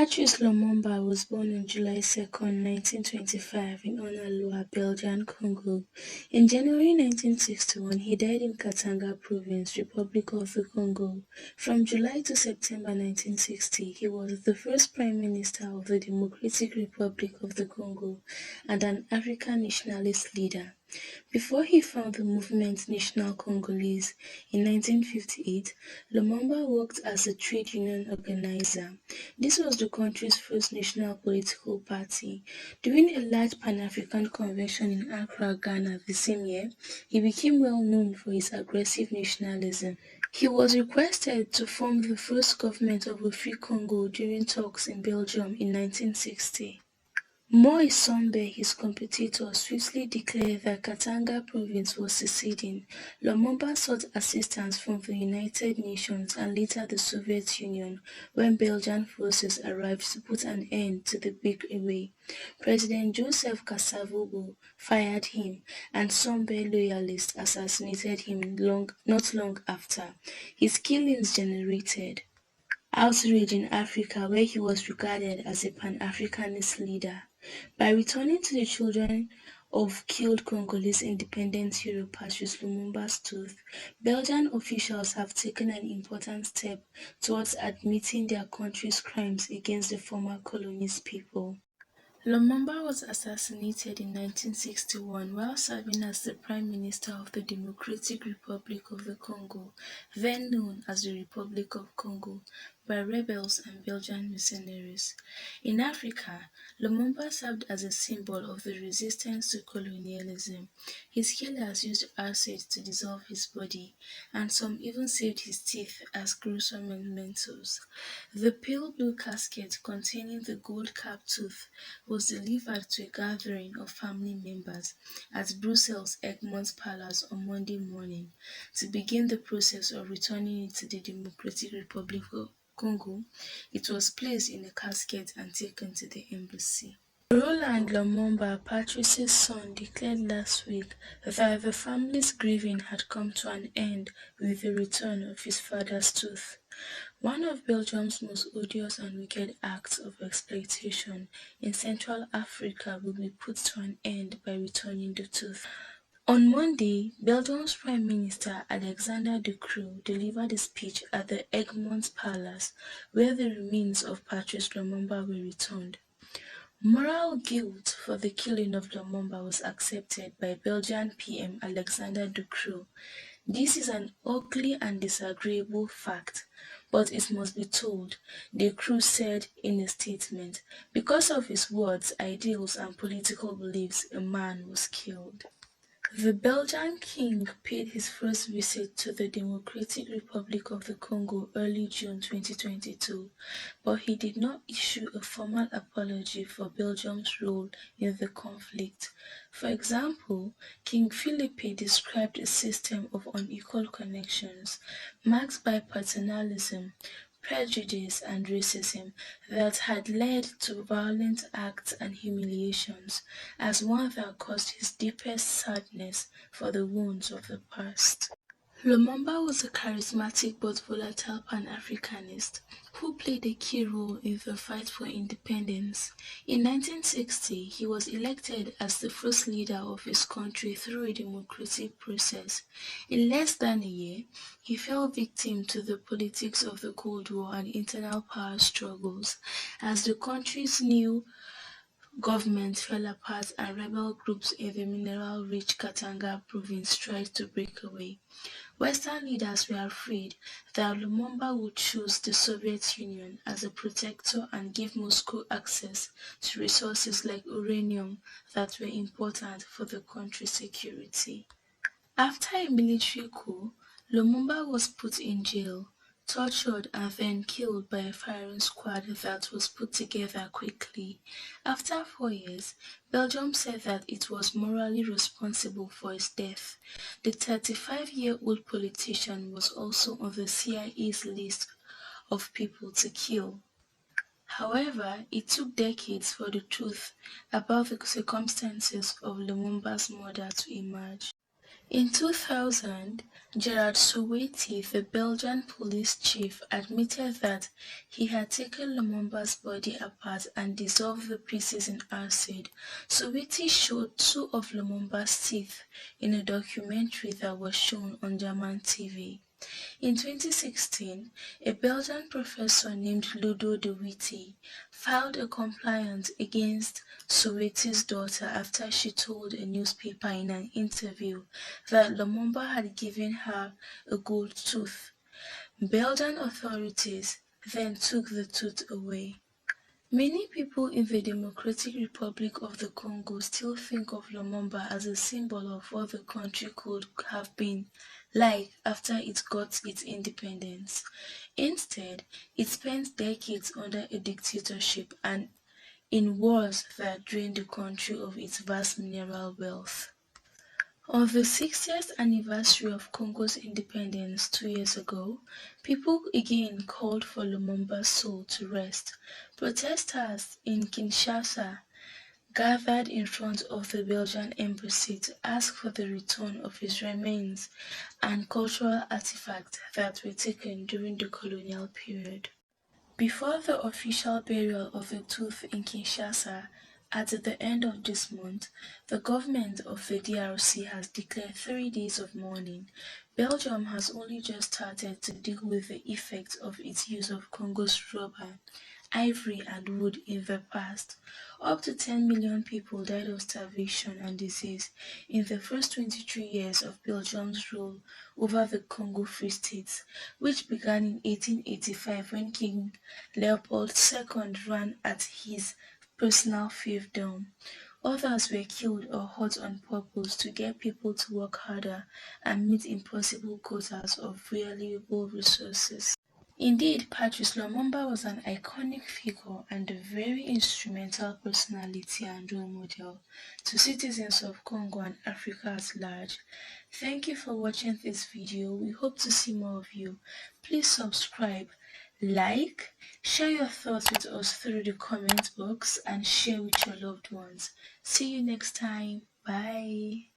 Patrice Lumumba was born on July 2, 1925 in Onalua, Belgian Congo. In January 1961, he died in Katanga Province, Republic of the Congo. From July to September 1960, he was the first Prime Minister of the Democratic Republic of the Congo and an African nationalist leader. Before he founded the Movement National Congolais in 1958, Lumumba worked as a trade union organizer. This was the country's first national political party. During a large Pan-African convention in Accra, Ghana the same year, he became well known for his aggressive nationalism. He was requested to form the first government of a free Congo during talks in Belgium in 1960. Moise Tshombe, his competitor, swiftly declared that Katanga province was seceding. Lumumba sought assistance from the United Nations and later the Soviet Union when Belgian forces arrived to put an end to the breakaway. President Joseph Kasavubu fired him, and Tshombe loyalists assassinated him not long after. His killings generated outrage in Africa, where he was regarded as a Pan-Africanist leader. By returning to the children of killed Congolese independent hero Patrice Lumumba's tooth, Belgian officials have taken an important step towards admitting their country's crimes against the former colonist people. Lumumba was assassinated in 1961 while serving as the Prime Minister of the Democratic Republic of the Congo, then known as the Republic of Congo, by rebels and Belgian mercenaries. In Africa, Lumumba served as a symbol of the resistance to colonialism. His killers used acid to dissolve his body, and some even saved his teeth as gruesome mementos. The pale blue casket containing the gold-capped tooth was delivered to a gathering of family members at Brussels' Egmont Palace on Monday morning. To begin the process of returning it to the Democratic Republic of Congo, it was placed in a casket and taken to the embassy. Roland Lumumba, Patrice's son, declared last week that the family's grieving had come to an end with the return of his father's tooth. One of Belgium's most odious and wicked acts of exploitation in Central Africa will be put to an end by returning the tooth. On Monday, Belgium's Prime Minister Alexander De Croo delivered a speech at the Egmont Palace, where the remains of Patrice Lumumba were returned. Moral guilt for the killing of Lumumba was accepted by Belgian PM Alexander De Croo. This is an ugly and disagreeable fact, but it must be told, De Croo said in a statement. Because of his words, ideals, and political beliefs, a man was killed. The Belgian king paid his first visit to the Democratic Republic of the Congo early June 2022, but he did not issue a formal apology for Belgium's role in the conflict. For example, King Philippe described a system of unequal connections, marked by paternalism, prejudice and racism that had led to violent acts and humiliations as one that caused his deepest sadness for the wounds of the past. Lumumba was a charismatic but volatile Pan-Africanist who played a key role in the fight for independence. In 1960, he was elected as the first leader of his country through a democratic process. In less than a year, he fell victim to the politics of the Cold War and internal power struggles as the country's new government fell apart and rebel groups in the mineral-rich Katanga province tried to break away. Western leaders were afraid that Lumumba would choose the Soviet Union as a protector and give Moscow access to resources like uranium that were important for the country's security. After a military coup, Lumumba was put in jail, tortured and then killed by a firing squad that was put together quickly. After 4 years, Belgium said that it was morally responsible for his death. The 35-year-old politician was also on the CIA's list of people to kill. However, it took decades for the truth about the circumstances of Lumumba's murder to emerge. In 2000, Gerard Soweto, the Belgian police chief, admitted that he had taken Lumumba's body apart and dissolved the pieces in acid. Soweto showed two of Lumumba's teeth in a documentary that was shown on German TV. In 2016, a Belgian professor named Ludo de Witte filed a complaint against Soweto's daughter after she told a newspaper in an interview that Lumumba had given her a gold tooth. Belgian authorities then took the tooth away. Many people in the Democratic Republic of the Congo still think of Lumumba as a symbol of what the country could have been like after it got its independence. Instead, it spent decades under a dictatorship and in wars that drained the country of its vast mineral wealth. On the 60th anniversary of Congo's independence 2 years ago, people again called for Lumumba's soul to rest. Protesters in Kinshasa gathered in front of the Belgian embassy to ask for the return of his remains and cultural artifacts that were taken during the colonial period. Before the official burial of the tooth in Kinshasa at the end of this month, the government of the DRC has declared 3 days of mourning. Belgium has only just started to deal with the effects of its use of Congo's rubber, ivory and wood in the past. Up to 10 million people died of starvation and disease in the first 23 years of Belgium's rule over the Congo Free States, which began in 1885 when King Leopold II ran at his personal fiefdom. Others were killed or hurt on purpose to get people to work harder and meet impossible quotas of valuable resources. Indeed, Patrice Lumumba was an iconic figure and a very instrumental personality and role model to citizens of Congo and Africa at large. Thank you for watching this video. We hope to see more of you. Please subscribe, like, share your thoughts with us through the comment box and share with your loved ones. See you next time. Bye.